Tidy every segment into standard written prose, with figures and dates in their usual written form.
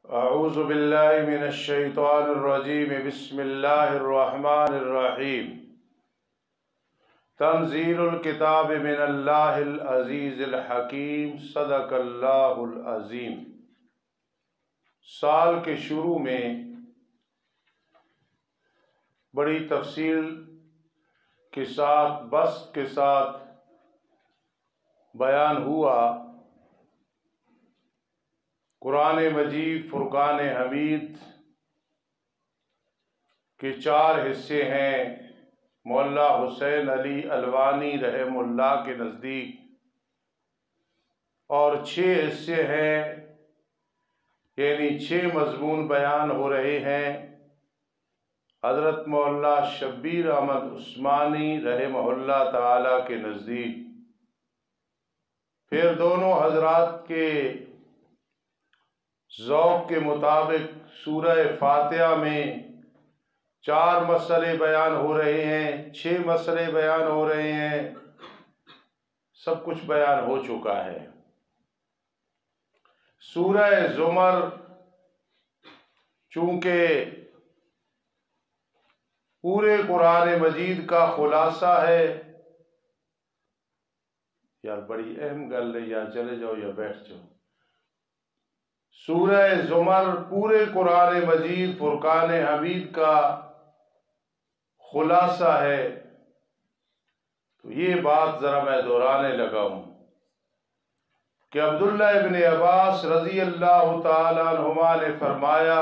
اعوذ باللہ من الشیطان الرجیم بسم اللہ الرحمن الرحیم تنزیل الکتاب من اللہ العزیز الحکیم صدق اللہ العظیم۔ سال کے شروع میں بڑی تفصیل کے ساتھ بسط کے ساتھ بیان ہوا قرآن مجید فرقان حمید کے 4 حصے ہیں۔ مولا حسین علی الوانی رحم اللہ کے نزدیک اور 6 حصے ہیں، یعنی 6 مضمون بیان ہو رہے ہیں۔ حضرت مولا شبیر احمد عثمانی رحمہ اللہ تعالی کے نزدیک پھر دونوں حضرات کے ذوق کے مطابق سورہ فاتحہ میں 4 مسئلے بیان ہو رہے ہیں، 6 مسئلے بیان ہو رہے ہیں، سب کچھ بیان ہو چکا ہے۔ سورہ زمر چونکہ پورے قرآن مجید کا خلاصہ ہے، یار بڑی اہم گل ہے، یا چلے جاؤ یا بیٹھ جاؤ۔ سورہ زمر پورے قرآن مجید فرقان حمید کا خلاصہ ہے، تو یہ بات ذرا میں دہرانے لگا ہوں کہ عبداللہ ابن عباس رضی اللہ تعالیٰ عنہما نے فرمایا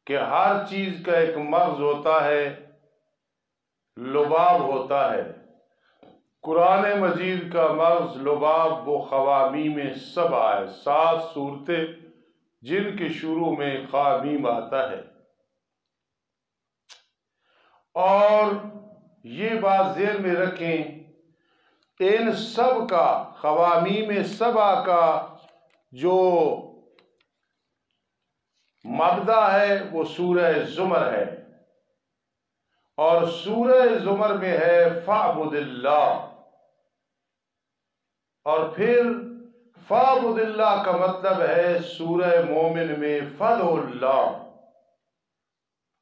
کہ ہر چیز کا ایک مغز ہوتا ہے، لباب ہوتا ہے۔ قرآن مجید کا مغز لباب وہ خوامیم 7 ہے، 7 صورتیں جن کے شروع میں خوامیم آتا ہے، اور یہ بات ذہن میں رکھیں ان سب کا خوامیم 7 کا جو مبدا ہے وہ سورہ زمر ہے، اور سورہ زمر میں ہے فاعبد اللہ، اور پھر فاعبد اللہ کا مطلب ہے سورہ مومن میں فدع اللہ۔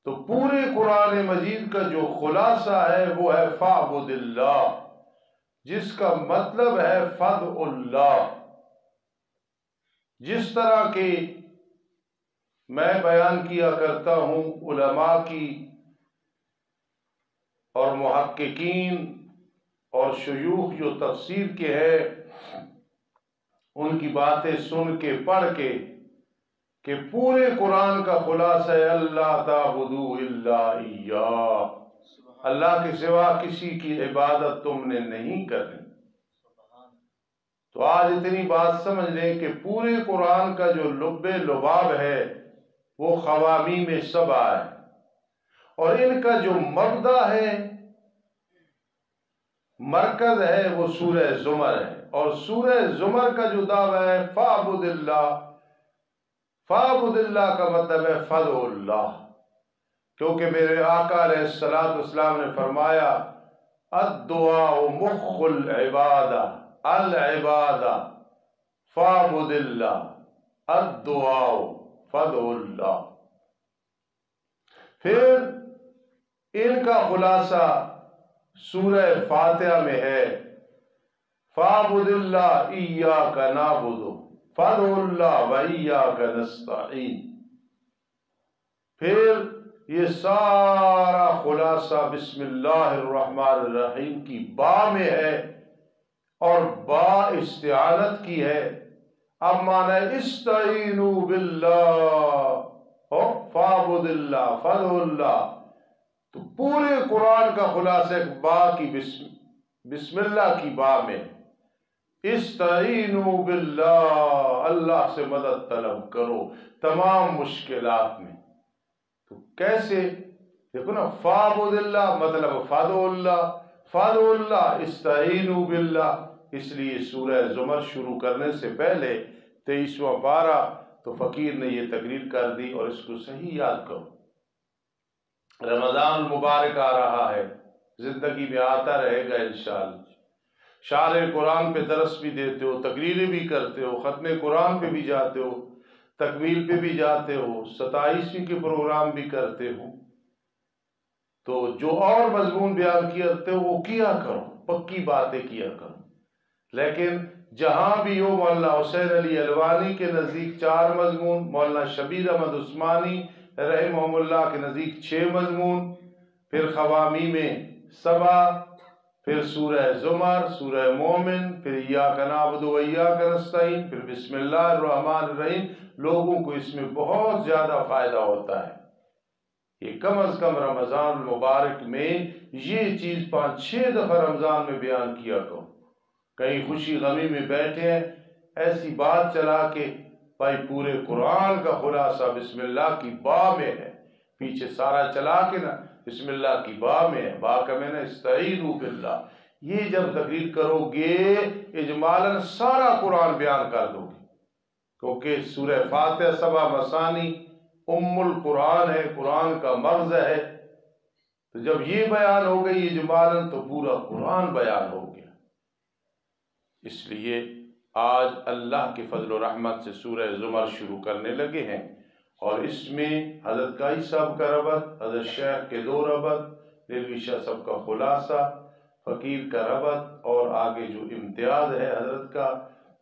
تو پورے قرآن مجید کا جو خلاصہ ہے وہ ہے فاعبد اللہ، جس کا مطلب ہے فدع اللہ۔ جس طرح کہ میں بیان کیا کرتا ہوں، علماء کی اور محققین اور شیوخ جو تفسیر کے ہیں ان کی باتیں سن کے پڑھ کے کہ پورے قرآن کا خلاصہ ہے اللہ تعبدوا الا ایاہ، اللہ کے سوا کسی کی عبادت تم نے نہیں کرنی۔ تو آج اتنی بات سمجھ لیں کہ پورے قرآن کا جو لب لباب ہے وہ خوامیم 7 ہے، اور ان کا جو مبدا ہے، مرکز ہے، وہ سورہ زمر ہے، اور سورہ زمر کا جو دعویٰ ہے فاعبد اللہ، فاعبد اللہ کا مطلب ہے فدع اللہ، کیونکہ میرے آقا علیہ السلام نے فرمایا الدعاء مخ العبادہ، العبادہ فاعبد اللہ، الدعاء فدع اللہ۔ پھر ان کا خلاصہ سورہ فاتحہ میں ہے فاعبد اللہ ایاک نعبد فدع اللہ و ایاک نستعین۔ پھر یہ سارا خلاصہ بسم اللہ الرحمن الرحیم کی با میں ہے، اور با استعانت کی ہے۔ اب معنی استعینوا باللہ فاعبد اللہ فدع اللہ، تو پورے قرآن کا خلاصہ ایک با کی بسم اللہ کی با میں، استعینوا باللہ، اللہ سے مدد طلب کرو تمام مشکلات میں۔ تو کیسے؟ دیکھو نا، فاعبد اللہ مطلب فدع اللہ، فدع اللہ استعینوا باللہ۔ اس لیے سورہ زمر شروع کرنے سے پہلے 23واں پارہ تو فقیر نے یہ تقریر کر دی، اور اس کو صحیح یاد کرو۔ رمضان المبارک آ رہا ہے، زندگی میں آتا رہے گا انشاءاللہ۔ شارح قرآن پہ درس بھی دیتے ہو، تقریریں بھی کرتے ہو، ختم قرآن پہ بھی جاتے ہو، تکمیل پہ بھی جاتے ہو، 27ویں کے پروگرام بھی کرتے ہو، تو جو اور مضمون بیان کیا کرتے ہو وہ کیا کرو، پکی باتیں کیا کرو۔ لیکن جہاں بھی ہو، مولانا حسین علی الوانی کے نزدیک 4 مضمون، مولانا شبیر احمد عثمانی رحمہ اللہ کے نزدیک 6 مضمون، پھر خوامی میں 7، پھر سورہ زمر، سورہ مومن، پھر ایاک نعبد و ایاک نستعین، پھر بسم اللہ الرحمن الرحیم۔ لوگوں کو اس میں بہت زیادہ فائدہ ہوتا ہے۔ یہ کم از کم رمضان المبارک میں یہ چیز 5-6 دفعہ رمضان میں بیان کیا کرو۔ کہیں خوشی غمی میں بیٹھے ہیں، ایسی بات چلا کہ بھائی پورے قرآن کا خلاصہ بسم اللہ کی با میں ہے، پیچھے سارا چلا کے نا بسم اللہ کی با میں ہے، با کا میں نے استعینوا باللہ۔ یہ جب تقریر کرو گے اجمالاً سارا قرآن بیان کر دو گے، کیونکہ سورہ فاتحہ 7 مثانی ام القرآن ہے، قرآن کا مغز ہے۔ تو جب یہ بیان ہو گئی اجمالاً تو پورا قرآن بیان ہو گیا۔ اس لیے آج اللہ کے فضل و رحمت سے سورہ زمر شروع کرنے لگے ہیں، اور اس میں حضرت قائی صاحب کا ربط، حضرت شیخ کے 2 ربط، ریلوی شاہ صاحب کا خلاصہ، فقیر کا ربط، اور آگے جو امتیاز ہے حضرت کا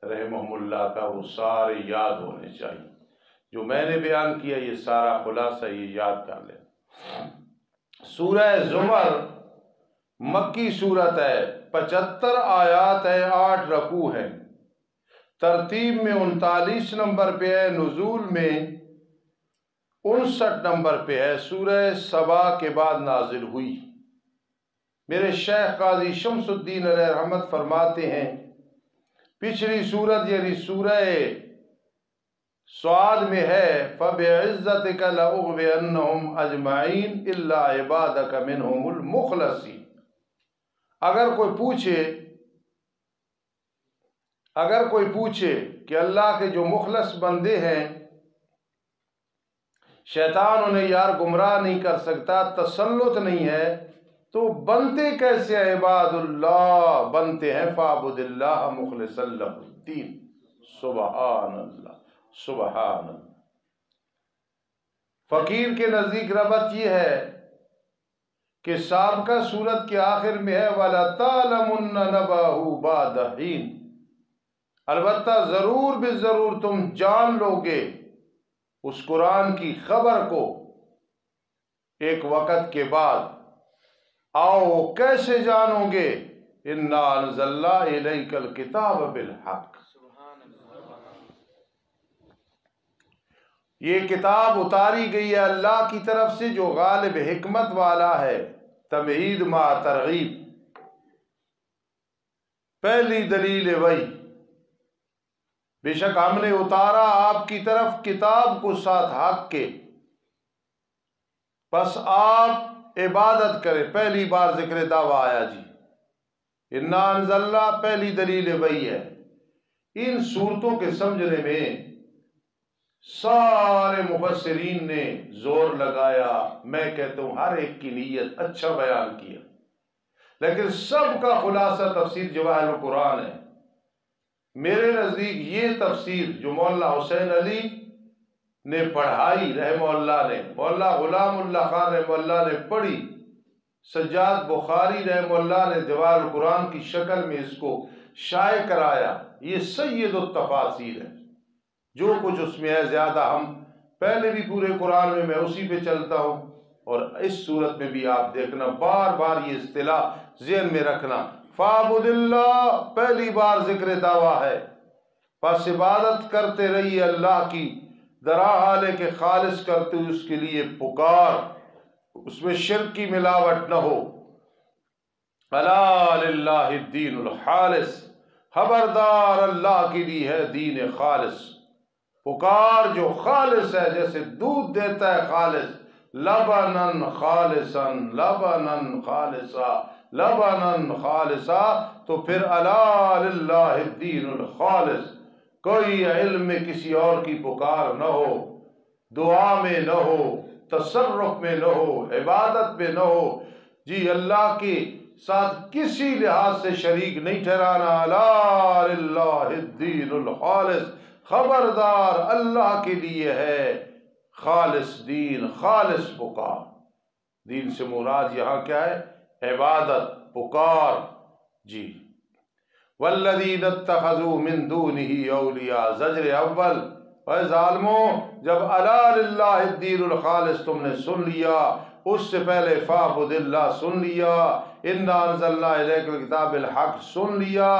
رحمہ اللہ کا، وہ سارے یاد ہونے چاہیے۔ جو میں نے بیان کیا یہ سارا خلاصہ یہ یاد کر لیں۔ سورہ زمر مکی صورت ہے، 75 آیات ہیں، 8 رکوع ہیں، ترتیب میں 39 نمبر پہ ہے، نزول میں 59 نمبر پہ ہے، سورہ سبا کے بعد نازل ہوئی۔ میرے شیخ قاضی شمس الدین علیہ رحمت فرماتے ہیں پچھلی سورت یعنی سورہ سعاد میں ہے فَبِعِزَّتِكَ لَأُغْوِيَنَّهُمْ أَجْمَعِينَ إِلَّا عِبَادَكَ مِنْهُمُ الْمُخْلَصِينَ۔ اگر کوئی پوچھے کہ اللہ کے جو مخلص بندے ہیں شیطان انہیں یار گمراہ نہیں کر سکتا، تسلط نہیں ہے، تو بنتے کیسے عباد اللہ؟ بنتے ہیں فَعْبُدِ اللَّهَ مُخْلِصًا لَهُ الدِّينَ۔ سبحان اللہ، سبحان اللہ۔ فقیر کے نزدیک ربط یہ ہے کہ سابقہ سورت کے آخر میں ہے وَلَتَعْلَمُنَّ نَبَأَهُ بَعْدَ حِينٍ، البتہ ضرور بے ضرور تم جان لو گے اس قرآن کی خبر کو ایک وقت کے بعد۔ آؤ کیسے جانو گے؟ اِنَّا أَنزَلْنَا إِلَيْكَ الْكِتَابَ بِالْحَقِّ، یہ کتاب اتاری گئی ہے اللہ کی طرف سے جو غالب حکمت والا ہے۔ تمہید مع ترغیب، پہلی دلیل وحی، بے شک ہم نے اتارا آپ کی طرف کتاب کو ساتھ حق کے، بس آپ عبادت کریں۔ پہلی بار ذکر دعویٰ آیا جی، اِنَّا أَنزَلْنَا پہلی دلیل وحی ہے۔ ان صورتوں کے سمجھنے میں سارے مفسرین نے زور لگایا، میں کہتا ہوں ہر ایک کی نیت اچھا بیان کیا، لیکن سب کا خلاصہ تفسیر جواہر القرآن ہے۔ میرے نزدیک یہ تفسیر جو مولانا حسین علی نے پڑھائی رحمہ اللہ نے، مولانا غلام اللہ خان رحمہ اللہ نے پڑھی، سجاد بخاری رحمہ اللہ نے جواہر القرآن کی شکل میں اس کو شائع کرایا، یہ سید التفاسیر ہے۔ جو کچھ اس میں ہے زیادہ ہم پہلے بھی پورے قرآن میں اسی پہ چلتا ہوں، اور اس صورت میں بھی آپ دیکھنا بار بار یہ اصطلاح ذہن میں رکھنا، فَعْبُدِ اللَّهِ پہلی بار ذکر دعویٰ ہے، پس عبادت کرتے رہیے اللہ کی، درا حالے کہ خالص کرتے ہوئے اس کے لیے پکار، اس میں شرک کی ملاوٹ نہ ہو۔ أَلَا لِلَّهِ الدِّينُ الْخَالِصُ، خبردار اللہ کے لیے ہے دین خالص، پکار جو خالص ہے، جیسے دودھ دیتا ہے خالص، لبنن خالصا لبنن خالصا لبنن خالصا، تو پھر الا للہ الدین الخالص، کوئی علم میں کسی اور کی پکار نہ ہو، دعا میں نہ ہو، تصرف میں نہ ہو، عبادت میں نہ ہو، جی اللہ کے ساتھ کسی لحاظ سے شریک نہیں ٹھہرانا، الا للہ الدین الخالص، خبردار اللہ کے لیے ہے خالص دین، خالص پکار۔ دین سے مراد یہاں کیا ہے؟ عبادت، پکار۔ جی والذین اتخذوا من دونہ اولیاء، زجر اول۔ اے ظالموں، جب الا للہ الدین الخالص تم نے سن لیا، اس سے پہلے فاعبد اللہ سن لیا، انا انزلنا الیک الکتاب الحق سن لیا،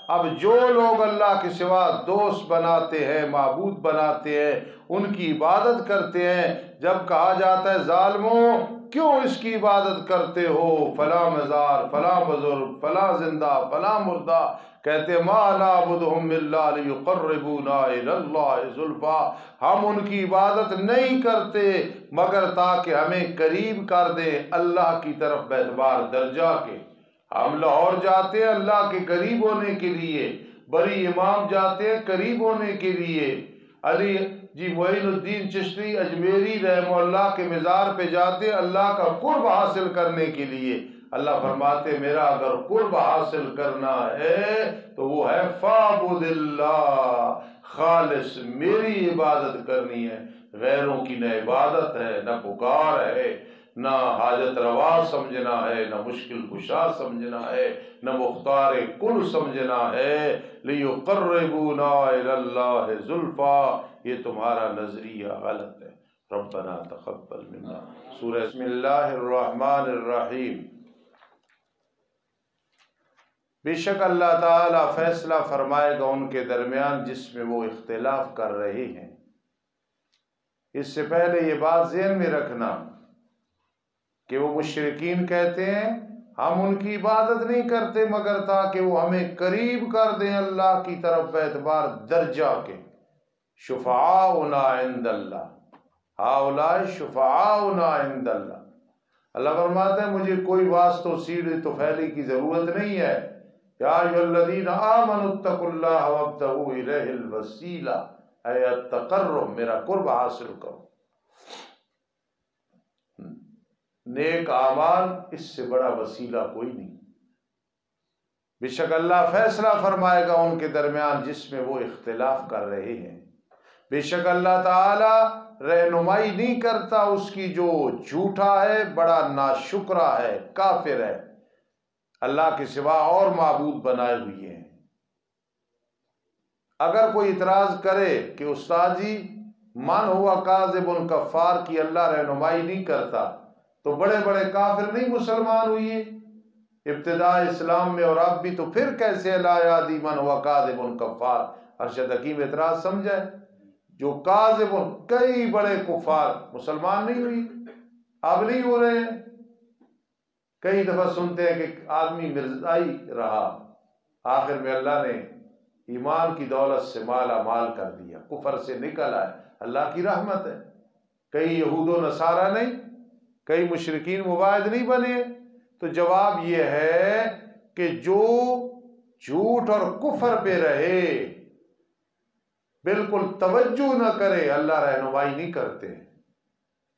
اب جو لوگ اللہ کے سوا دوست بناتے ہیں، معبود بناتے ہیں، ان کی عبادت کرتے ہیں، جب کہا جاتا ہے ظالموں کیوں اس کی عبادت کرتے ہو، فلاں مزار، فلاں بزرگ، فلاں زندہ، فلاں مردہ، کہتے ہیں ما نعبدہم الا لیقربونا الی اللہ زلفیٰ، ہم ان کی عبادت نہیں کرتے مگر تاکہ ہمیں قریب کر دیں اللہ کی طرف باعتبار درجہ کے۔ ہم لاہور جاتے ہیں اللہ کے قریب ہونے کے لیے، بڑی امام جاتے ہیں قریب ہونے کے لیے، علی جی معین الدین چشتی اجمیری رحمہ اللہ کے مزار پہ جاتے ہیں اللہ کا قرب حاصل کرنے کے لیے۔ اللہ فرماتے میرا اگر قرب حاصل کرنا ہے تو وہ ہے فاعبد اللہ، خالص میری عبادت کرنی ہے، غیروں کی نہ عبادت ہے، نہ پکار ہے، نہ حاجت روا سمجھنا ہے، نہ مشکل کشا سمجھنا ہے، نہ مختار کل سمجھنا ہے۔ لیقربونا الی اللہ زلفیٰ، یہ تمہارا نظریہ غلط ہے۔ ربنا تقبل منا۔ سورہ بسم اللہ الرحمن الرحیم۔ بے شک اللہ تعالیٰ فیصلہ فرمائے گا ان کے درمیان جس میں وہ اختلاف کر رہے ہیں۔ اس سے پہلے یہ بات ذہن میں رکھنا کہ وہ مشرکین کہتے ہیں ہم ان کی عبادت نہیں کرتے مگر تاکہ وہ ہمیں قریب کر دیں اللہ کی طرف باعتبار درجہ کے۔ شفعاؤنا عند اللہ، ہؤلاء شفعاؤنا عند اللہ۔ اللہ فرماتا ہے مجھے کوئی واسطہ و سیڑھی طفیلی کی ضرورت نہیں ہے۔ یا ایھا الذین آمنوا اتقوا اللہ وابتغوا الیہ الوسیلہ، اے التقرب، میرا قرب حاصل کرو۔ نیک اعمال اس سے بڑا وسیلہ کوئی نہیں۔ بے شک اللہ فیصلہ فرمائے گا ان کے درمیان جس میں وہ اختلاف کر رہے ہیں۔ بے شک اللہ تعالی رہنمائی نہیں کرتا اس کی جو جھوٹا ہے، بڑا ناشکرا ہے، کافر ہے، اللہ کے سوا اور معبود بنائے ہوئے ہیں۔ اگر کوئی اعتراض کرے کہ استاد جی من ہوا کاذب کفار کی اللہ رہنمائی نہیں کرتا، تو بڑے بڑے کافر نہیں مسلمان ہوئے ابتداء اسلام میں، اور اب بھی، تو پھر کیسے لا یہدی من ہوا کاذب کفار؟ ارشد حکیم اعتراض سمجھائے، جو کاذب، کئی بڑے کفار مسلمان نہیں ہوئی، اب نہیں ہو رہے ہیں۔ کئی دفعہ سنتے ہیں کہ آدمی مرزائی رہا، آخر میں اللہ نے ایمان کی دولت سے مالا مال کر دیا، کفر سے نکل آئے، اللہ کی رحمت ہے۔ کئی یہود و نصارہ نہیں، کئی مشرکین مباعد نہیں بنے۔ تو جواب یہ ہے کہ جو جھوٹ اور کفر پہ رہے، بالکل توجہ نہ کرے، اللہ رہنمائی نہیں کرتے۔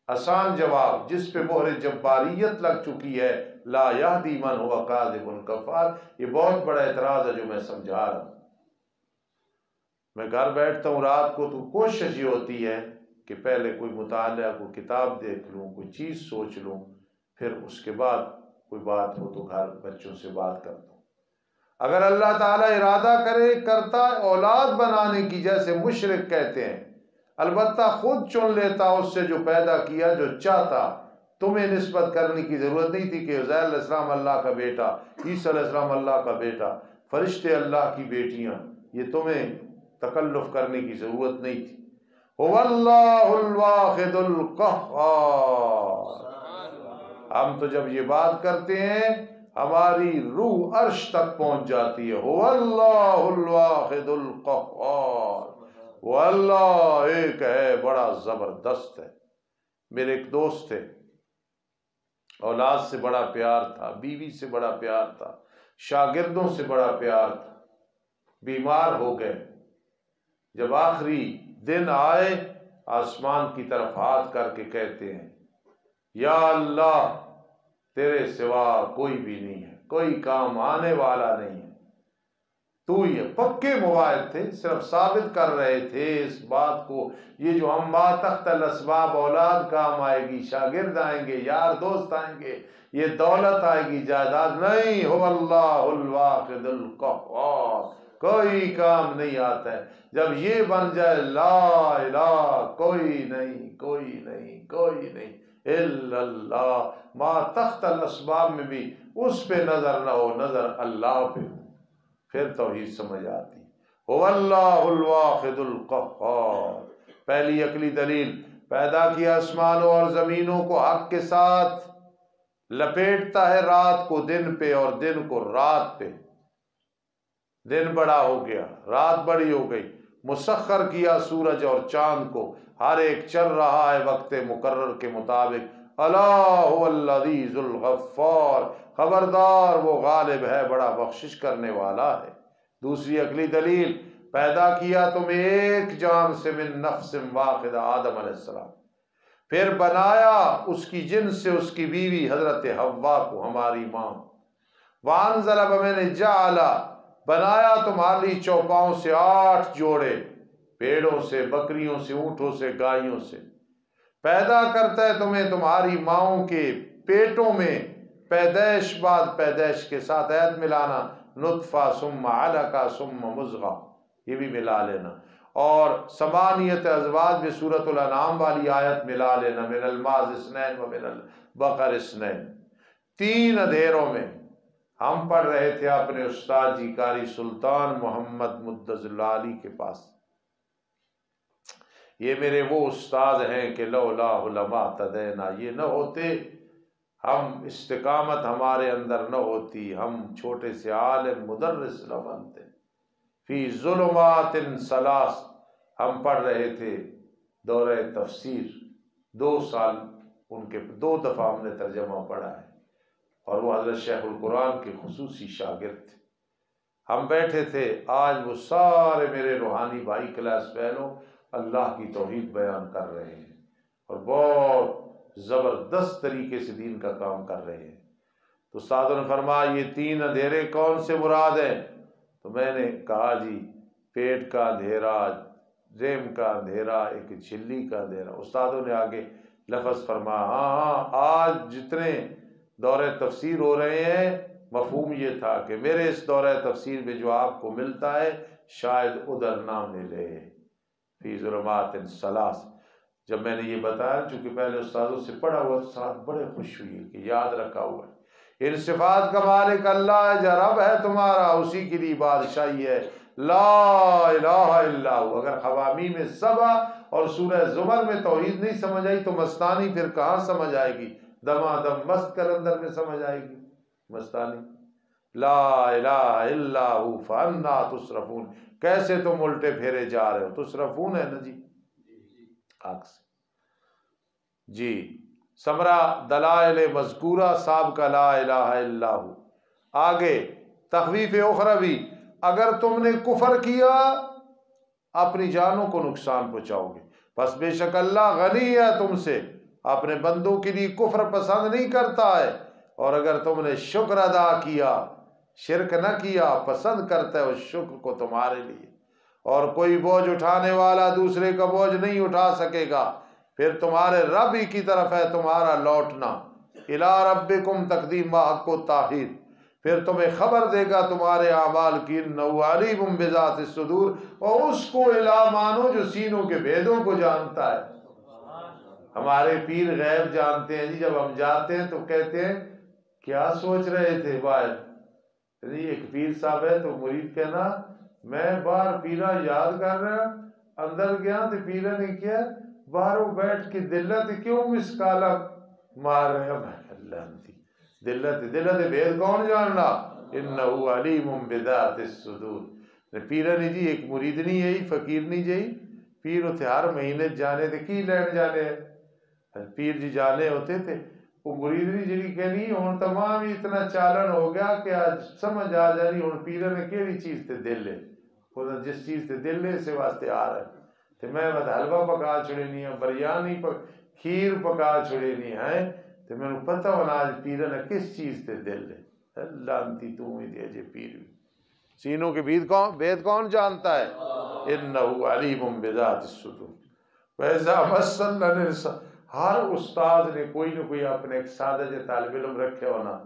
آسان جواب، جس پہ مہر جباریت لگ چکی ہے، لا یہدی من ہوا کاذب کفار، یہ بہت بڑا اعتراض ہے جو میں سمجھا رہا ہوں۔ میں گھر بیٹھتا ہوں رات کو تو کوشش یہ ہوتی ہے کہ پہلے کوئی مطالعہ، کوئی کتاب دیکھ لوں، کوئی چیز سوچ لوں، پھر اس کے بعد کوئی بات ہو تو گھر بچوں سے بات کرتا ہوں۔ اگر اللہ تعالیٰ ارادہ کرتا اولاد بنانے کی، جیسے مشرک کہتے ہیں، البتہ خود چن لیتا اس سے جو پیدا کیا جو چاہتا، تمہیں نسبت کرنے کی ضرورت نہیں تھی کہ عزیر علیہ السلام اللہ کا بیٹا، عیسیٰ علیہ السلام اللہ کا بیٹا، فرشتے اللہ کی بیٹیاں، یہ تمہیں تکلف کرنے کی ضرورت نہیں تھی۔ هو اللہ الواحد القہار۔ ہم تو جب یہ بات کرتے ہیں ہماری روح عرش تک پہنچ جاتی ہے۔ هو اللہ الواحد القہار، وہ اللہ ایک ہے، بڑا زبردست ہے۔ میرے ایک دوست تھے، اولاد سے بڑا پیار تھا، بیوی سے بڑا پیار تھا، شاگردوں سے بڑا پیار تھا، بیمار ہو گئے۔ جب آخری دن آئے، آسمان کی طرف ہاتھ کر کے کہتے ہیں یا اللہ تیرے سوا کوئی بھی نہیں ہے، کوئی کام آنے والا نہیں ہے، تو ہی ہے. پکے مواعد تھے، صرف ثابت کر رہے تھے اس بات کو. یہ جو ہم تخت الاسباب، اولاد کام آئے گی، شاگرد آئیں گے، یار دوست آئیں گے، یہ دولت آئے گی، جائیداد نہیں. هو اللہ الواحد القہار، کوئی کام نہیں آتا ہے. جب یہ بن جائے لا الہ، کوئی نہیں، کوئی نہیں، کوئی نہیں الا اللہ. ما تخت الاسباب میں بھی اس پہ نظر نہ ہو، نظر اللہ پہ ہو، پھر توحید سمجھ آتی. هو اللہ الواحد القہار. پہلی عقلی دلیل، پیدا کیا آسمانوں اور زمینوں کو حق کے ساتھ، لپیٹتا ہے رات کو دن پہ اور دن کو رات پہ. دن بڑا ہو گیا، رات بڑی ہو گئی. مسخر کیا سورج اور چاند کو، ہر ایک چل رہا ہے وقت مقرر کے مطابق. الا هو العزیز الغفار، خبردار وہ غالب ہے، بڑا بخشش کرنے والا ہے. دوسری عقلی دلیل، پیدا کیا تمہیں ایک جان سے، من نفس واحدہ، آدم علیہ السلام، پھر بنایا اس کی جنس سے اس کی بیوی حضرت حوا کو، ہماری ماں. وانزل، میں نے جعلا، بنایا تمہاری چوپاؤں سے 8 جوڑے، پیڑوں سے، بکریوں سے، اونٹوں سے، گائیوں سے. پیدا کرتا ہے تمہیں تمہاری ماؤں کے پیٹوں میں، پیدائش بعد پیدائش کے ساتھ عید ملانا، نطفہ ثم علقہ ثم مضغہ، یہ بھی ملا لینا. اور ثمانیت ازواج بھی سورۃ الانعام والی آیت ملا لینا، من الماء اثنین و من البقر اثنین. 3 اندھیروں میں. ہم پڑھ رہے تھے اپنے استاد جی قاری سلطان محمد مدظ اللہ علی کے پاس. یہ میرے وہ استاد ہیں کہ لولا لما اهتدینا، یہ نہ ہوتے ہم، استقامت ہمارے اندر نہ ہوتی، ہم چھوٹے سے عالم مدرس نہ بنتے. فی ظلمات ثلاث، ہم پڑھ رہے تھے دورہ تفسیر. 2 سال ان کے 2 دفعہ ہم نے ترجمہ پڑھا ہے، اور وہ حضرت شیخ القرآن کے خصوصی شاگرد تھے. ہم بیٹھے تھے، آج وہ سارے میرے روحانی بھائی کلاس فیلو اللہ کی توحید بیان کر رہے ہیں، اور بہت زبردست طریقے سے دین کا کام کر رہے ہیں. تو استادوں نے فرمایا یہ 3 اندھیرے کون سے مراد ہیں؟ تو میں نے کہا جی پیٹ کا اندھیرا، ذہن کا اندھیرا، ایک جھلی کا اندھیرا. استادوں نے آگے لفظ فرمایا ہاں آج جتنے دورہ تفسیر ہو رہے ہیں، مفہوم یہ تھا کہ میرے اس دورہ تفسیر میں جو آپ کو ملتا ہے شاید ادھر نہ ملے. فی ظلمات ثلاث. جب میں نے یہ بتایا، چونکہ پہلے استادوں سے پڑھا ہوا، ساتھ بڑے خوش ہوئے کہ یاد رکھا ہوا ہے. ان صفات کا مالک اللہ ہے، جو رب ہے تمہارا، اسی کے لیے بادشاہی ہے، لا الہ الا ہو. اگر حوامی میں سبا اور سورہ زمر میں توحید نہیں سمجھ آئی تو مستانی پھر کہاں سمجھ آئے گی؟ دمادم مست کلندر میں سمجھ آئے گی مستانی. لا الہ الا ہو فانا تصرفون، کیسے تم الٹے پھیرے جا رہے ہو؟ تصرفون ہے نا جی، عکس. جی ثمرہ دلائل مذکورہ سابقہ لا الہ الا ہو. آگے تخویف اخروی، اگر تم نے کفر کیا اپنی جانوں کو نقصان پہنچاؤ گے، پس بے شک اللہ غنی ہے تم سے، اپنے بندوں کے لیے کفر پسند نہیں کرتا ہے. اور اگر تم نے شکر ادا کیا، شرک نہ کیا، پسند کرتا ہے اس شکر کو تمہارے لیے. اور کوئی بوجھ اٹھانے والا دوسرے کا بوجھ نہیں اٹھا سکے گا، پھر تمہارے رب ہی کی طرف ہے تمہارا لوٹنا. الی ربکم تقدیم حق و تاخیر، پھر تمہیں خبر دے گا تمہارے اعمال کی. انہ علیم بذات الصدور، اور اس کو الہ مانو جو سینوں کے بھیدوں کو جانتا ہے. ہمارے پیر غیب جانتے ہیں جی. جب ہم جاتے ہیں تو کہتے ہیں کیا سوچ رہے تھے باہر؟ ایک پیر صاحب ہے تو مرید کہنا میں باہر پیرا یاد کر رہا، اندر گیا تو پیرا نے کیا باہر بیٹھ کے دلت کیوں مسکالا مار رہے ہیں. اللہ دلت بھید کون جاننا؟ انہو علیم بذات الصدور. پیرا نے جی ایک مرید نہیں ہے، فقیر نہیں جائی پیر اتنے ہر مہینے جانے تھے کی لین جانے ہیں. پیر جی جانے ہوتے تھے، وہ مرید نہیں جی کہنی ہوں تمام ہی اتنا چالن ہو گیا کہ آج سمجھ آ جانی ہوں پیرا نے کیڑی چیز تے دل ہے، خدا جس چیز تے دل ہے اسے واسطے آ رہا ہے. تو میں بس حلوہ پکا چھڑے نہیں ہے، بریانی کھیر پکا چھڑے نہیں ہے، تو میں نے پتہ ہونا آج پیرا نے کس چیز تے دل ہے. لانتی تو ہی دے جے پیر بھی. سینوں کے بید کون جانتا ہے؟ انہ علیم بذات الصدور۔ ویسا مسل ہر استاد نے کوئی نہ کوئی اپنے ایک سادہ جے طالب علم رکھے ہونا،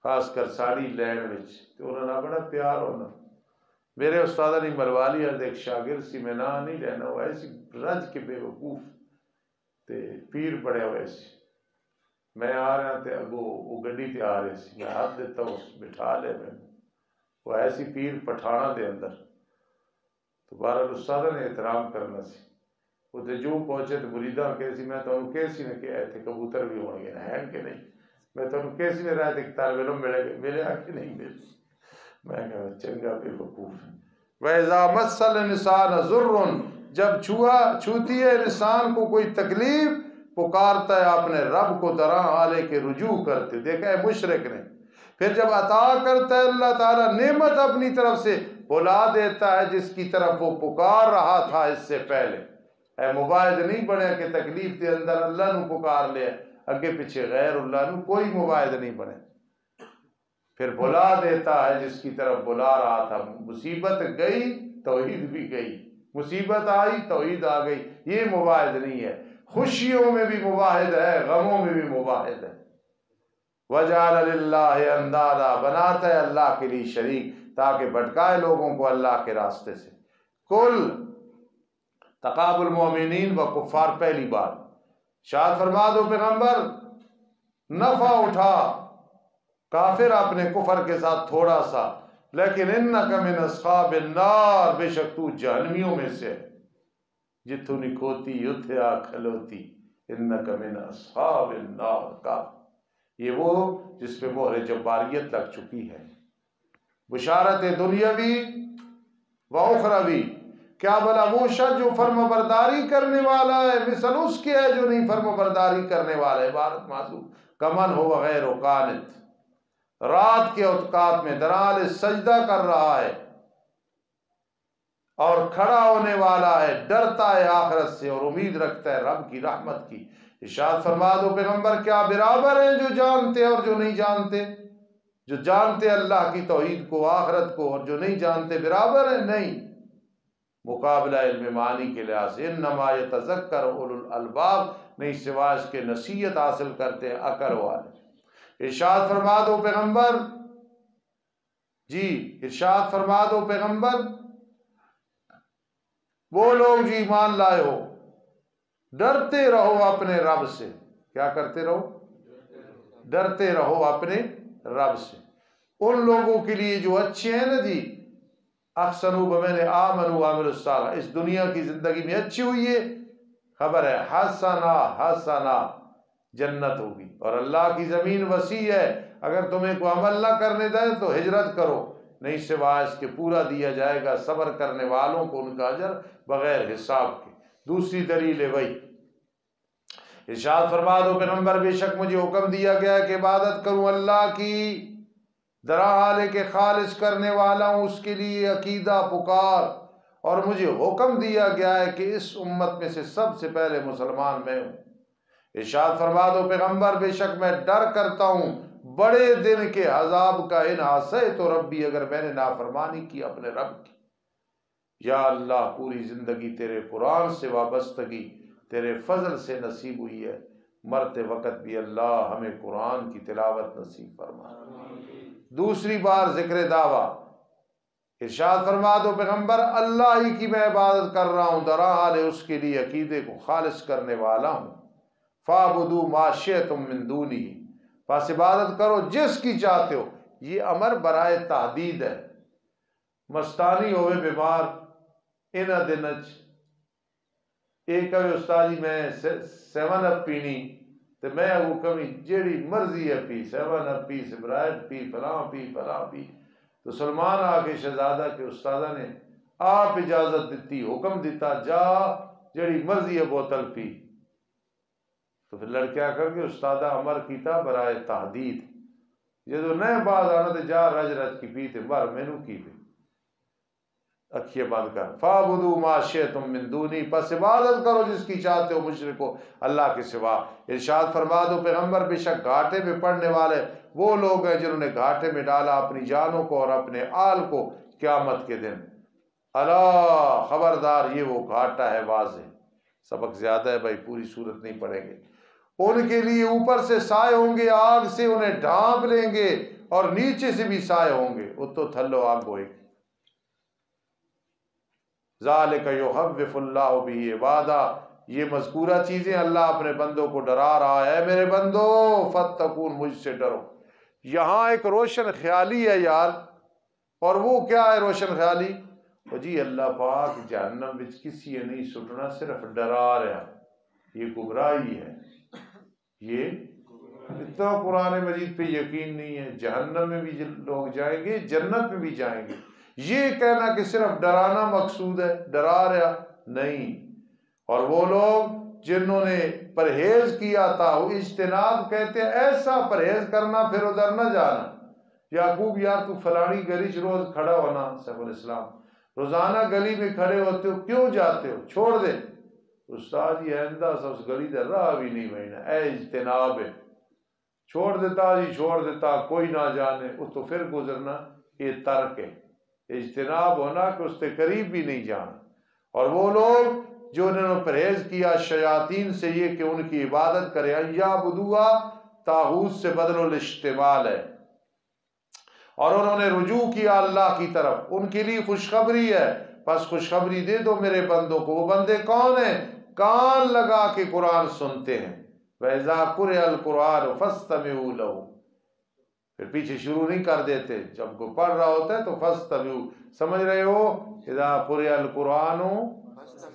خاص کر ساڑی لین وچ تو انہوں نے بڑا پیار ہونا۔ میرے استاد نے ملوالی ایک شاگرد سی، میں نہ نہیں لینا، وہ ایسی رج کے بے وقوف تے پیر بڑے ہوئے سی، میں آ رہا تے اگو وہ گڈی تے آ رہے سی، میں ہاتھ دیتا اس بٹھا لے میں، وہ ایسی پیر پٹھانا دے اندر تو بہرحال استاد نے احترام کرنا سی۔ وہ تے جو پہنچے تو مریداں کہ سی میں تو انہوں کیسی نے کیا تھے کبوتر بھی ہوں گے ہیں کہ نہیں، میں تو انہوں کیسی نے رہے تھے طالب علم ملے گئے، ملے آ کے نہیں ملے، میں کہا چنگا بے وقوف ہے۔ وَإِذَا مَسَّ الْإِنسَانَ ضُرٌّ، جب چھوتی ہے انسان کو کوئی تکلیف، پکارتا ہے اپنے رب کو، درا حالے کے رجوع کرتے، دیکھا ہے مشرک نے۔ پھر جب عطا کرتا ہے اللہ تعالیٰ نعمت اپنی طرف سے، بلا دیتا ہے جس کی طرف وہ پکار رہا تھا اس سے پہلے۔ اے مباہد نہیں بنے کہ تکلیف کے اندر اللہ نو پکار لے، اگے پیچھے غیر اللہ نو کوئی مباہد نہیں بنے، پھر بلا دیتا ہے جس کی طرف بلا رہا تھا۔ مصیبت گئی توحید بھی گئی، مصیبت آئی توحید آ گئی، یہ مباہد نہیں ہے۔ خوشیوں میں بھی مباہد ہے، غموں میں بھی مباہد ہے۔ وَجَعَلَ لِلَّهِ اندادا، بناتا ہے اللہ کے لیے شریک تاکہ بھٹکائے لوگوں کو اللہ کے راستے سے۔ کل تقابل المؤمنین و کفار، پہلی بات شاد فرما دو پیغمبر، نفع اٹھا کافر اپنے کفر کے ساتھ تھوڑا سا، لیکن انک من اصحاب النار، بے شک تو جہنمیوں میں سے، جتھو نکھوتی یتھے آ کھلوتی، انک من اصحاب النار کا، یہ وہ جس پہ مہر جباریت لگ چکی ہے۔ بشارت دنیاوی و اخروی، کیا بلا وہ شخص جو فرما برداری کرنے والا ہے مثل اس کے ہے جو نہیں فرما برداری کرنے والا ہے۔ عبارت معذور کمن ہو غیر قانت، رات کے اوقات میں درال سجدہ کر رہا ہے اور کھڑا ہونے والا ہے، ڈرتا ہے آخرت سے اور امید رکھتا ہے رب کی رحمت کی۔ ارشاد فرما دو پیغمبر، کیا برابر ہیں جو جانتے اور جو نہیں جانتے؟ جو جانتے اللہ کی توحید کو، آخرت کو، اور جو نہیں جانتے برابر ہیں؟ نہیں، مقابلہ علم معنی کے لحاظ سے انما یتذکر اولو الالباب، نہیں سوائے اس کے نصیحت حاصل کرتے ہیں عقل والے۔ ارشاد فرما دو پیغمبر، جی ارشاد فرما دو پیغمبر، وہ لوگ جو ایمان لائے ہو ڈرتے رہو اپنے رب سے، کیا کرتے رہو؟ ڈرتے رہو اپنے رب سے۔ ان لوگوں کے لیے جو اچھے ہیں نا جی، احسنوا بمعنی آمنوا وعملوا الصالحات، اس دنیا کی زندگی میں اچھی ہوئی ہے، خبر ہے حسنا حسنا، جنت ہوگی، اور اللہ کی زمین وسیع ہے، اگر تمہیں کوئی عمل نہ کرنے دے تو ہجرت کرو، نہیں سوائے اس کے پورا دیا جائے گا صبر کرنے والوں کو ان کا اجر بغیر حساب کے۔ دوسری دلیل ہے وہی، ارشاد فرما دو پیغمبر، بے شک مجھے حکم دیا گیا ہے کہ عبادت کروں اللہ کی، درا حالے کے خالص کرنے والا ہوں اس کے لیے عقیدہ پکار، اور مجھے حکم دیا گیا ہے کہ اس امت میں سے سب سے پہلے مسلمان میں ہوں۔ ارشاد فرما دو پیغمبر، بے شک میں ڈر کرتا ہوں بڑے دن کے عذاب کا، ان عصیت ربی، اگر میں نے نافرمانی کی اپنے رب کی۔ یا اللہ پوری زندگی تیرے قرآن سے وابستگی تیرے فضل سے نصیب ہوئی ہے، مرتے وقت بھی اللہ ہمیں قرآن کی تلاوت نصیب فرما۔ دوسری بار ذکر دعویٰ، ارشاد فرما دو پیغمبر، اللہ ہی کی میں عبادت کر رہا ہوں، درا حال اس کے لیے عقیدے کو خالص کرنے والا ہوں۔ فَاعْبُدُوا مَا شِئْتُم مِّن دُونِهِ، پس عبادت کرو جس کی چاہتے ہو، یہ امر برائے تحدید ہے۔ مستانی ہوئے بیمار انہ دنچ ایک کبھی استادی میں 7 اپ پینی تو میں وہ کمی جیڑی مرضی ہے پی، 7 اپ پی، سپرائٹ پی، فلاں پی فلاں پی، تو سلمان آگے شہزادہ کے استادہ نے آپ اجازت دیتی، حکم دیتا جا جیڑی مرضی ہے بوتل پی، تو پھر لڑکیاں کر کے استادہ امر کیتا برائے تحدید، جدو نئے بعد آنا تے جا رج رج کی پی تے بار مینو کی پی، اکھیے بند کر۔ فَاعْبُدُوا مَا شِئْتُم مِّن دُونِهِ، پس عبادت کرو جس کی چاہتے ہو مشرکو اللہ کے سوا۔ ارشاد فرما دو پیغمبر، بے شک گھاٹے میں پڑنے والے وہ لوگ ہیں جنہوں نے گھاٹے میں ڈالا اپنی جانوں کو اور اپنے آل کو، قیامت کے دن الا خبردار یہ وہ گھاٹا ہے واضح. سبق زیادہ ہے بھائی، پوری صورت نہیں پڑھیں گے. ان کے لیے اوپر سے سائے ہوں گے، آگ سے انہیں ڈھانپ لیں گے، اور نیچے سے بھی سائے ہوں گے، وہ تو تھلو آگ ہوئے گی. ذالک یخوف اللہ بہ عبادہ، یہ مذکورہ چیزیں اللہ اپنے بندوں کو ڈرا رہا ہے. میرے بندو فاتقون، مجھ سے ڈرو. یہاں ایک روشن خیالی ہے یار، اور وہ کیا ہے روشن خیالی؟ وہ جی اللہ پاک جہنم وچ کسی نے نہیں سٹنا، صرف ڈرا رہا. یہ گمراہی ہے. یہ اتنا قرآن مجید پہ یقین نہیں ہے. جہنم میں بھی لوگ جائیں گے، جنت میں بھی جائیں گے. یہ کہنا کہ صرف ڈرانا مقصود ہے، ڈرا رہا نہیں. اور وہ لوگ جنہوں نے پرہیز کیا تھا، وہ اجتناب کہتے ہیں ایسا پرہیز کرنا پھر ادھر نہ جانا. یعقوب یار تو فلانی گلی چ روز کھڑا ہونا، سیف الاسلام روزانہ گلی میں کھڑے ہوتے ہو، کیوں جاتے ہو؟ چھوڑ دے. استاد یہ آئندہ سا اس گلی در راہ بھی نہیں بہنا. اے اجتناب ہے، چھوڑ دیتا جی، چھوڑ دیتا، کوئی نہ جانے. وہ تو پھر گزرنا، یہ ترک ہے. اجتناب ہونا کہ اس کے قریب بھی نہیں جانا. اور وہ لوگ جو انہوں نے پرہیز کیا شیاطین سے، یہ کہ ان کی عبادت کرے. یا بدوا طاغوت سے بدل الاشتمال ہے، اور انہوں نے رجوع کیا اللہ کی طرف. ان کے لیے خوشخبری ہے، بس خوشخبری دے دو میرے بندوں کو. وہ بندے کون ہیں؟ کان لگا کے قرآن سنتے ہیں. وَإِذَا قُرِئَ الْقُرْآنُ فَاسْتَمِعُوا لَهُ، پھر پیچھے شروع نہیں کر دیتے. جب کوئی پڑھ رہا ہوتا ہے تو فَاسْتَمِعُوا، سمجھ رہے ہو؟ اِذَا قُرِئَ الْقُرْآنُ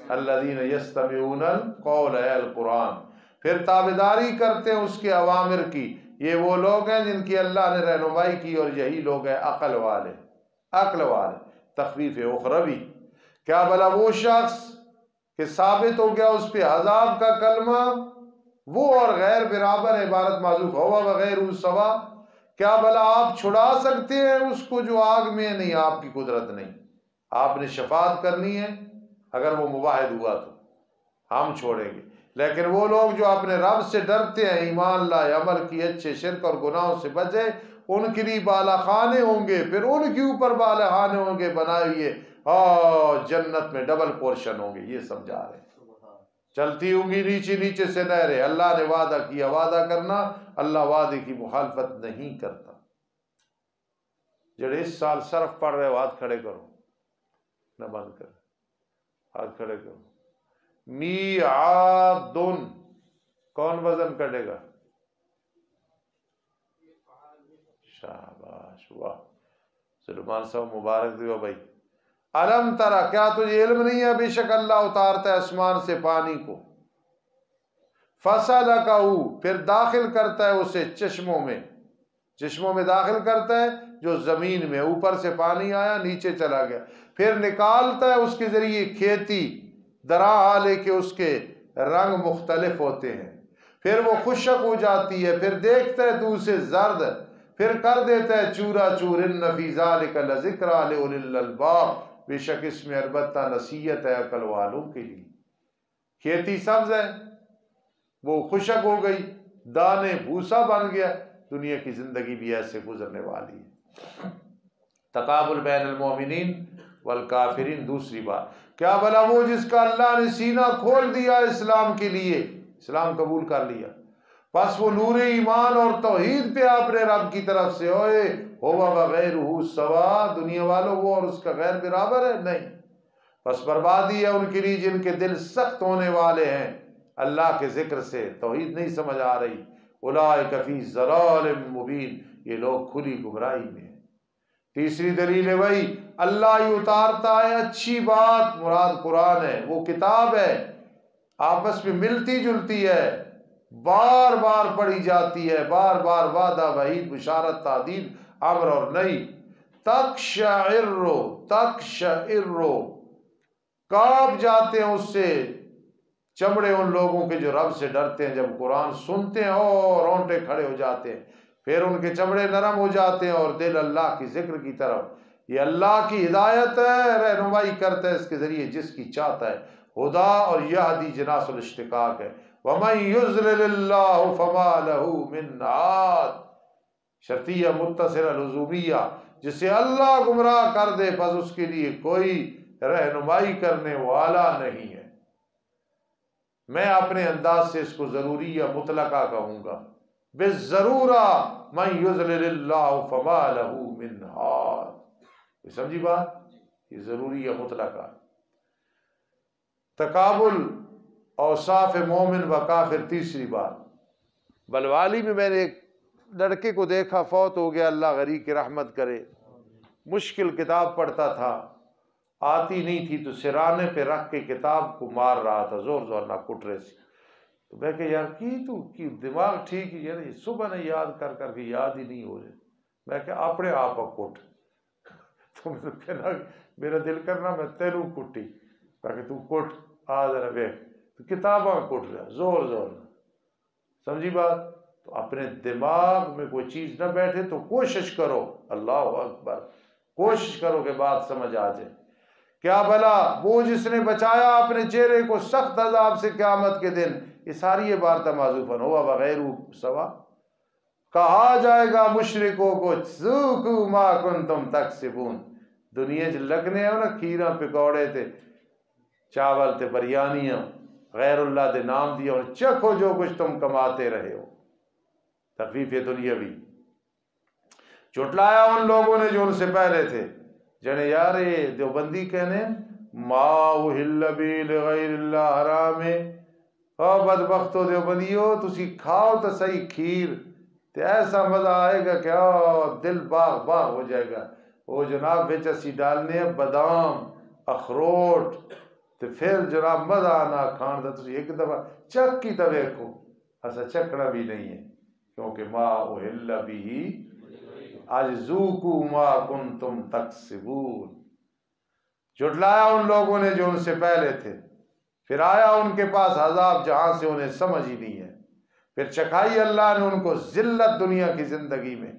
الَّذِينَ يَسْتَمِعُونَ الْقَوْلَ، اے القرآن. پھر تابعداری کرتے ہیں اس کے اوامر کی. یہ وہ لوگ ہیں جن کی اللہ نے رہنمائی کی، اور یہی لوگ ہیں عقل والے. عقل والے. تخفیف اخروی. کیا بھلا وہ شخص کہ ثابت ہو گیا اس پہ عذاب کا کلمہ، وہ اور غیر برابر، عبارت معذوف ہوا بغیر سوا. کیا بھلا آپ چھڑا سکتے ہیں اس کو جو آگ میں ہے؟ نہیں، آپ کی قدرت نہیں. آپ نے شفاعت کرنی ہے، اگر وہ مواحد ہوا تو ہم چھوڑیں گے. لیکن وہ لوگ جو اپنے رب سے ڈرتے ہیں، ایمان لائے، عمل کی، اچھے شرک اور گناہوں سے بچے، ان کے لیے بالا خانے ہوں گے. پھر ان کے اوپر بالا خانے ہوں گے بنائے ہوئے، اور جنت میں ڈبل پورشن ہوں گے. یہ سمجھا رہے ہیں. چلتی ہوں گی نیچے نیچے سے نہریں. اللہ نے وعدہ کیا، وعدہ کرنا، اللہ وعدے کی مخالفت نہیں کرتا. جڑے اس سال صرف پڑھ رہے ہو ہاتھ کھڑے کرو، نہ بند کر، ہاتھ کھڑے کرو. میعادن، کون وزن کٹے گا؟ شاباش، واہ، سلمان صاحب مبارک دیو بھائی. علم ترا، کیا تجھے علم نہیں ہے؟ بے شک اللہ اتارتا ہے آسمان سے پانی کو. فسلکہ، پھر داخل کرتا ہے اسے چشموں میں. چشموں میں داخل کرتا ہے جو زمین میں، اوپر سے پانی آیا نیچے چلا گیا. پھر نکالتا ہے اس کے ذریعے کھیتی، درا حالے کے اس کے رنگ مختلف ہوتے ہیں. پھر وہ خشک ہو جاتی ہے. پھر دیکھتا ہے تو اسے زرد، پھر کر دیتا ہے چورا چور. ان فی ذلک لذکریٰ لأولی الالباب، بے شک اس میں البتہ نصیحت ہے عقل والوں کے لیے. کھیتی سبز ہے، وہ خشک ہو گئی، دانے بھوسا بن گیا. دنیا کی زندگی بھی ایسے گزرنے والی ہے. تقابل بین المومنین والکافرین. دوسری بات، کیا بھلا وہ جس کا اللہ نے سینہ کھول دیا اسلام کے لیے، اسلام قبول کر لیا، پس وہ نور ایمان اور توحید پہ اپنے رب کی طرف سے ہوئے، ہوا بغیرہ سوا، دنیا والوں وہ اور اس کا غیر برابر ہے؟ نہیں. پس بربادی ہے ان کے لیے جن کے دل سخت ہونے والے ہیں اللہ کے ذکر سے، توحید نہیں سمجھ آ رہی. اولئک فی ضلال مبین، یہ لوگ کھلی گمراہی میں ہیں. تیسری دلیل ہے وہی، اللہ ہی اتارتا ہے. اچھی بات مراد قرآن ہے، وہ کتاب ہے، آپس میں ملتی جلتی ہے، بار بار پڑھی جاتی ہے، بار بار وعدہ، وعید، بشارت، تعدید، امر اور نہیں. تقشعر، کانپ جاتے ہیں اس سے چمڑے ان لوگوں کے جو رب سے ڈرتے ہیں. جب قرآن سنتے ہیں اور رونٹے کھڑے ہو جاتے ہیں، پھر ان کے چمڑے نرم ہو جاتے ہیں اور دل اللہ کی ذکر کی طرف. یہ اللہ کی ہدایت ہے، رہنمائی کرتا ہے اس کے ذریعے جس کی چاہتا ہے. ہدا اور یہدی جناس الاشتقاق ہے. وَمَن يُضْلِلِ اللَّهُ فَمَا لَهُ مِنْ هَادٍ، شرطیہ متصلہ لزومیہ. جسے اللہ گمراہ کر دے بس اس کے لیے کوئی رہنمائی کرنے والا نہیں ہے۔ میں اپنے انداز سے اس کو ضروریہ مطلقہ کہوں گا، بالضرورہ من یضلل اللہ فما لہ من ہاد۔ سمجھی بات؟ یہ ضروریہ مطلقہ۔ تقابل اوصاف مومن و کافر، تیسری بات۔ بلوالی میں نے ایک لڑکے کو دیکھا، فوت ہو گیا، اللہ غریق کی رحمت کرے، مشکل کتاب پڑھتا تھا، آتی نہیں تھی تو سرانے پہ رکھ کے کتاب کو مار رہا تھا زور زور نہ کٹرے سے۔ تو میں کہ یار کی دماغ ٹھیک ہی ہے، صبح نے یاد کر کر کے یاد ہی نہیں ہو رہے۔ میں کہ اپنے آپ کٹ تو کہنا میرا دل کرنا میں تیروں کٹی، تاکہ تو کٹ آ ذرا بے تو کتاباں کٹ رہا زور زور۔ سمجھی بات؟ تو اپنے دماغ میں کوئی چیز نہ بیٹھے تو کوشش کرو، اللہ اکبر، کوشش کرو کہ بات سمجھ آ جائے۔ کیا بھلا وہ جس نے بچایا اپنے چہرے کو سخت عذاب سے قیامت کے دن، یہ ساری عبارت معذوفن ہوا بغیر سوا، کہا جائے گا مشرکوں کو ذوقوا ما کنتم تکسبون۔ دنیا چ لگنے ہو نا کھیراں پکوڑے تے چاول تے بریانیاں غیر اللہ دے نام دیا، اور چکھو جو کچھ تم کماتے رہے ہو۔ تخفیف دنیاوی۔ جھٹلایا ان لوگوں نے جو ان سے پہلے تھے، جنے یار دیوبندی کہنے ما اہل بہ لغیر اللہ حرام ہے۔ او بدبختو دیوبندیو، تسی کھاؤ تو صحیح کھیر تے ایسا مزہ آئے گا کہ دل باغ باغ ہو جائے گا۔ وہ جناب بچ اسی ڈالنے ہیں بادام اخروٹ تے پھر جناب مزہ آنا کھان دا۔ تسی ایک دفعہ چک کی تو ویکھو، ایسا چکنا بھی نہیں ہے، کیونکہ ما اہل بہ آج ذوقوا ما کنتم تکسبون۔ جھٹلایا ان لوگوں نے جو ان سے پہلے تھے، پھر آیا ان کے پاس عذاب جہاں سے انہیں سمجھ ہی نہیں ہے، پھر چکھائی اللہ نے ان کو ذلت دنیا کی زندگی میں،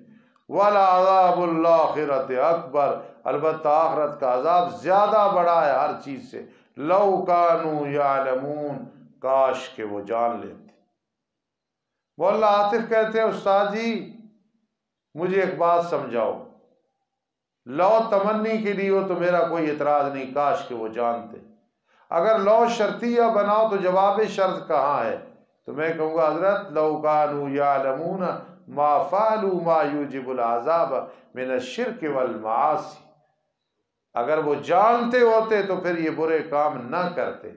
وَلَعَذَابُ الْآخِرَةِ اکبر، البتہ آخرت کا عذاب زیادہ بڑا ہے ہر چیز سے، لَوْ كَانُوا يَعْلَمُونَ، کاش کہ وہ جان لیتے۔ مولا عاطف کہتے ہیں استاد جی مجھے ایک بات سمجھاؤ، لو تمنی کے لیے ہو تو میرا کوئی اعتراض نہیں، کاش کہ وہ جانتے۔ اگر لو شرطیہ بناؤ تو جواب شرط کہاں ہے؟ تو میں کہوں گا حضرت لو کانوا یعلمون ما فعلوا ما یوجب العذاب من الشرک والمعاصی، اگر وہ جانتے ہوتے تو پھر یہ برے کام نہ کرتے۔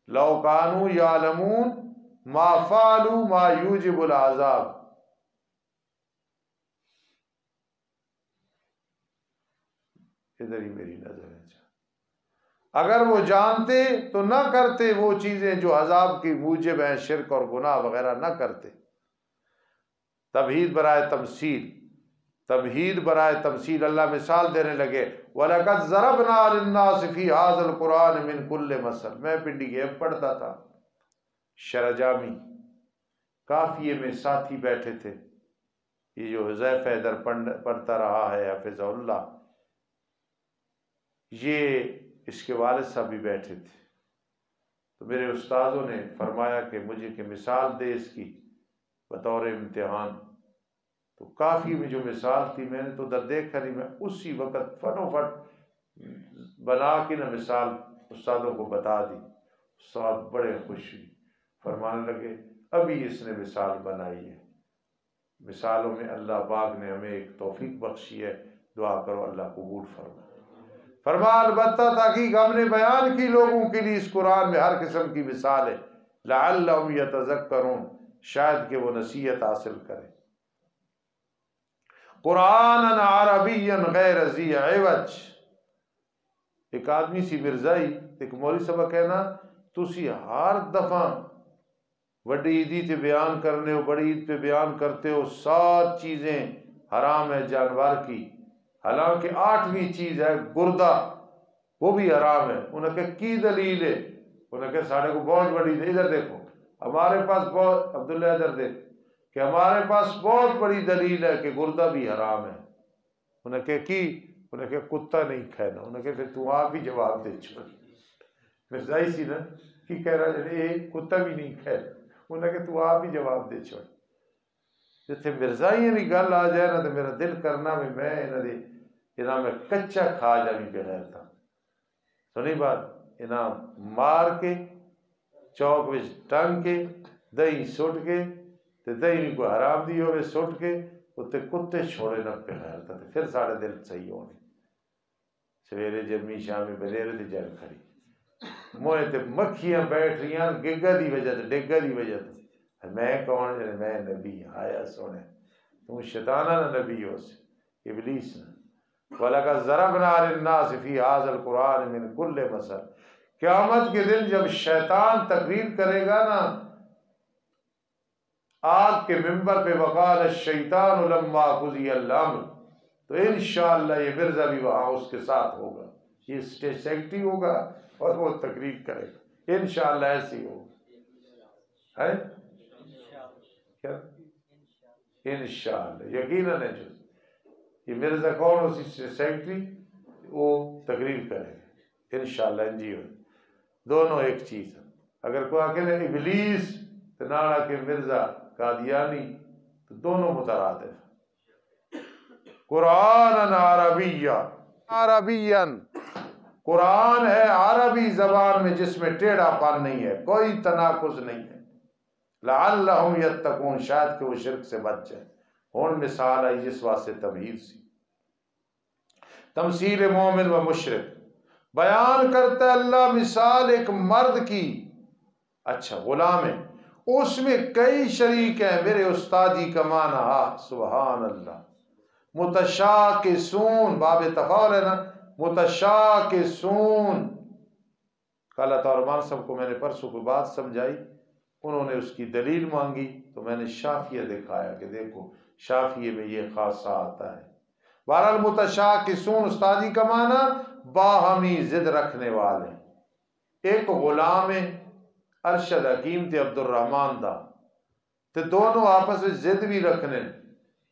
لو کانوا یعلمون ما فعلوا ما یوجب العذاب، ادھر ہی میری نظر ہے، اگر وہ جانتے تو نہ کرتے وہ چیزیں جو عذاب کی موجب ہیں، شرک اور گناہ وغیرہ نہ کرتے۔ تمہید برائے تمثیل، تمہید برائے تمثیل، اللہ مثال دینے لگے وَلَقَدْ ضَرَبْنَا لِلنَّاسِ فِي هَذَا الْقُرْآنِ مِنْ كُلِّ مَثَلٍ۔ میں پنڈی گیپ پڑھتا تھا، شرجامی کافیے میں ساتھی بیٹھے تھے، یہ جو حذیفہ ادھر پڑھتا رہا ہے حفظہ اللہ، یہ اس کے والد صاحب بھی بیٹھے تھے، تو میرے استاذوں نے فرمایا کہ مجھے کہ مثال دے اس کی بطور امتحان۔ تو کافی میں جو مثال تھی میں نے تو در دیکھا نہیں، میں اسی وقت فٹوفٹ بنا کے نہ مثال استادوں کو بتا دی۔ استاد بڑے خوش ہوئی، فرمانے لگے ابھی اس نے مثال بنائی ہے۔ مثالوں میں اللہ پاک نے ہمیں ایک توفیق بخشی ہے، دعا کرو اللہ قبول فرمائے۔ فرما البتہ تحقیق ہم نے بیان کی لوگوں کے لیے اس قرآن میں ہر قسم کی مثال ہے، لعلہم یتذکرون، شاید کہ وہ نصیحت حاصل کریں۔ قرآنا عربیا غیر ذی عوج، ایک آدمی سی مرزائی ایک مولوی صاحب کہنا تسی ہر دفعہ وڈی عیدی تے بیان کرنے ہو، بڑی عید پہ بیان کرتے ہو سات چیزیں حرام ہے جانور کی، حالانکہ 8ویں چیز ہے گردہ، وہ بھی حرام ہے۔ انہوں نے کہا کی دلیل ہے؟ انہوں نے کہا ساڑھے کو بہت بڑی، ادھر دیکھو ہمارے پاس بہت، عبداللہ ادھر دیکھ کہ ہمارے پاس بہت بڑی دلیل ہے کہ گردہ بھی حرام ہے۔ انہوں نے کہا کی؟ انہوں نے کہا کتا نہیں کھانا۔ انہوں نے کہا پھر تو آپ بھی جواب دے چھوڑ، مرزائی سی نا کی کہہ رہا ہے کتا بھی نہیں کھانا۔ انہوں نے کہا تو آپ بھی جواب دے چھوڑ۔ جتنے مرزائی نہیں گل آ جائے نا تو میرا دل کرنا میں انہوں نے انہاں میں کچا کھا جامی بغیر تھا سنی بات انہاں مار کے چوک وچ ٹنگ کے دہی سٹ کے تے دہی بھی کوئی حرام دی ہوئے سٹ کے اتنے کتے چھوڑے نہ بغیر تھا پھر سارے دل صحیح ہونے سویرے جمی شامی بلیرے تے جل کھڑی موئے تے مکھیاں بیٹھ رہی ہیں گگا دی وجہ تے ڈگا دی وجہ تے میں کون ہے میں نبی آیا سونے تم شیطانہ نہ نبی ہو سے ابلیس نہ وَلَقَدْ ضَرَبْنَا لِلنَّاسِ فِي هَذَا الْقُرْآنِ مِنْ كُلِّ مَثَلٍ قیامت کے دن جب شیطان تقریر کرے گا نا آگ کے ممبر پہ وقال الشیطان لما قضی الامر تو انشاءاللہ یہ مرزا بھی وہاں اس کے ساتھ ہوگا یہ اسٹیج سیکٹری ہوگا اور وہ تقریر کرے گا انشاءاللہ ایسی ہوگا ہے کیا انشاءاللہ یقیناً ہے جو یہ مرزا کون اسی سیکٹری وہ تقریر کرے گا انشاءاللہ انجی ہو دونوں ایک چیز ہے اگر کوئی اکیلے ابلیس تو ناڑا کے مرزا قادیانی تو دونوں مترادف قرآن عربیًا قرآن ہے عربی زبان میں جس میں ٹیڑھا پن نہیں ہے کوئی تناقض نہیں ہے لعلہم یتقون شاید کہ وہ شرک سے بچ جائے ہون مثال آئی جس واسطے تمہید سی تمثیل مومن و مشرک بیان کرتا ہے اللہ مثال ایک مرد کی اچھا غلام ہے اس میں کئی شریک ہیں میرے استادی کا معنی سبحان اللہ متشاکسون باب تفاعل ہے نا متشاکسون کل طورمان صاحب کو میں نے پرسوں کو بات سمجھائی انہوں نے اس کی دلیل مانگی تو میں نے شافیہ دکھایا کہ دیکھو شافیہ میں یہ خاصہ آتا ہے بہرحال متشاکسون استادی کا معنی باہمی ضد رکھنے والے ایک غلام ارشد حکیم تے عبد الرحمان دا تے دونوں آپس میں ضد بھی رکھنے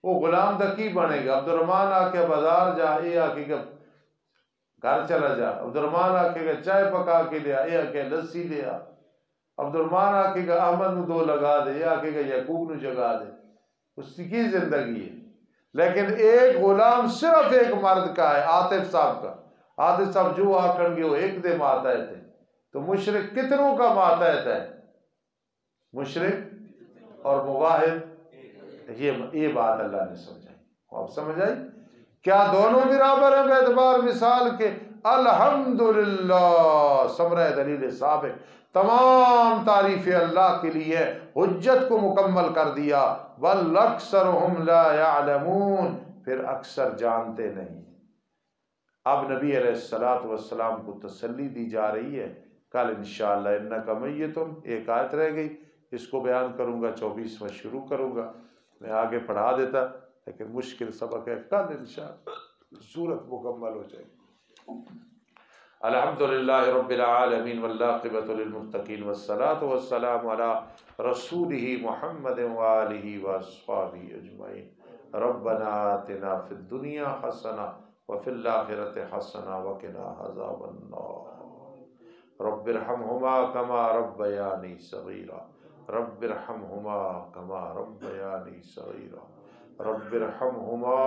وہ غلام دا کی بنے گا عبد الرحمان آ کے بازار جا یہ آ کے گھر چلا جا عبد الرحمان آ کے چائے پکا کے لیا یہ آ کے لسی لیا عبد الرحمان آ کے احمد نو دو لگا دے یہ آ کے یعقوب نو جگا دے اس کی زندگی ہے لیکن ایک غلام صرف ایک مرد کا ہے عاطف صاحب کا عاطف صاحب جو آکھن گے وہ ایک دے ماتحت ہے تو مشرک کتنوں کا ماتحت ہے مشرک اور مواحد یہ بات اللہ نے سمجھائی آپ سمجھ آئی کیا دونوں برابر ہیں باعتبار مثال کے الحمدللہ ثمرہ دلیل ثابت تمام تعریف اللہ کے لیے حجت کو مکمل کر دیا وَالْأَكْثَرُهُمْ لَا يَعْلَمُونَ پھر اکثر جانتے نہیں اب نبی علیہ السلام کو تسلی دی جا رہی ہے کل انشاءاللہ اِنَّكَ مَيِّتٌ ایک آیت رہ گئی اس کو بیان کروں گا 24واں شروع کروں گا میں آگے پڑھا دیتا لیکن مشکل سبق ہے کل انشاءاللہ سورت مکمل ہو جائے گی الحمدللہ رب العالمین والعاقبۃ للمتقین والصلاۃ والسلام علی رسولہ محمد وآلہ واصحابہ اجمعین ربنا آتنا فی الدنیا حسنہ وفی الآخرۃ حسنہ وقنا عذاب النار رب ارحمہما کما ربیانی صغیرا رب ارحمہما کما ربیانی صغیرا رب ارحمہما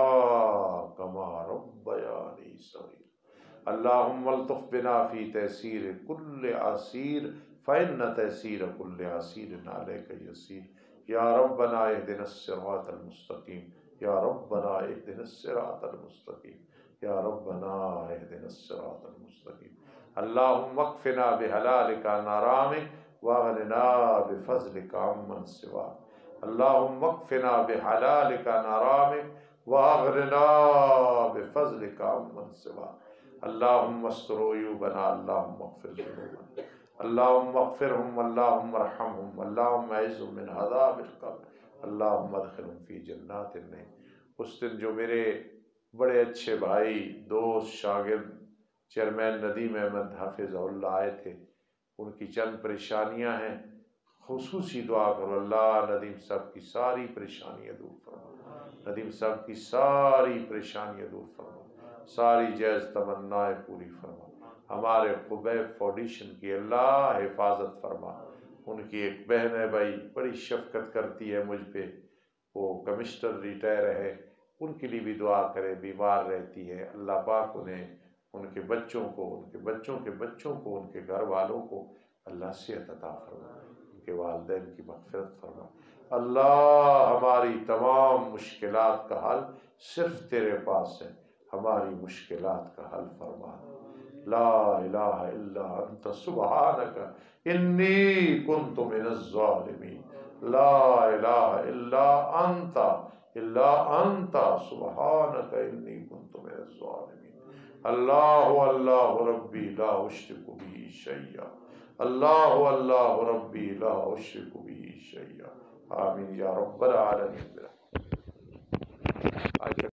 کما ربیانی صغیرا اللہم الطف بنا فی تیسیر کل عسیر فإن تیسیر کل عسیر علیک یسیر یا ربنا اہدنا الصراط المستقیم یا ربنا اہدنا الصراط المستقیم یا ربنا اہدنا الصراط المستقیم اللہم اکفنا بحلالک عن حرامک واغننا بفضلک عمن سواک اللہم اکفنا بحلالک عن حرامک واغننا بفضلک عمن سواک اللہم استر عیوبنا اللہم اغفر ذنوبنا اللہم اغفرہم اللہم ارحمہم اللہم اعذہم من عذاب القبر اللہم ادخلہم فی جنات النعیم اس دن جو میرے بڑے اچھے بھائی دوست شاگرد چیئرمین ندیم احمد حافظ اللہ آئے تھے ان کی چند پریشانیاں ہیں خصوصی دعا کرو اللہ ندیم صاحب کی ساری پریشانیاں دور فرما ندیم صاحب کی ساری پریشانیاں دور فرما ساری جائز تمنائیں پوری فرما ہمارے خبیب فاؤنڈیشن کی اللہ حفاظت فرما ان کی ایک بہن ہے بھائی بڑی شفقت کرتی ہے مجھ پہ وہ کمسٹر ریٹائر ہے ان کے لیے بھی دعا کریں، بیمار رہتی ہے، اللہ پاک انہیں، ان کے بچوں کو، ان کے بچوں کے بچوں کو، ان کے گھر والوں کو اللہ صحت عطا فرما، ان کے والدین کی مغفرت فرما۔ اللہ ہماری تمام مشکلات کا حل صرف تیرے پاس ہے، ہماری مشکلات کا حل فرما۔ لا الہ الا انت سبحانک انی کنت من الظالمین، لا الہ الا انت سبحانک انی کنت من الظالمین۔ اللہ اللہ ربی لا اشرک به شیئا، اللہ اللہ ربی لا اشرک به شیئا، آمین یا رب العالمین۔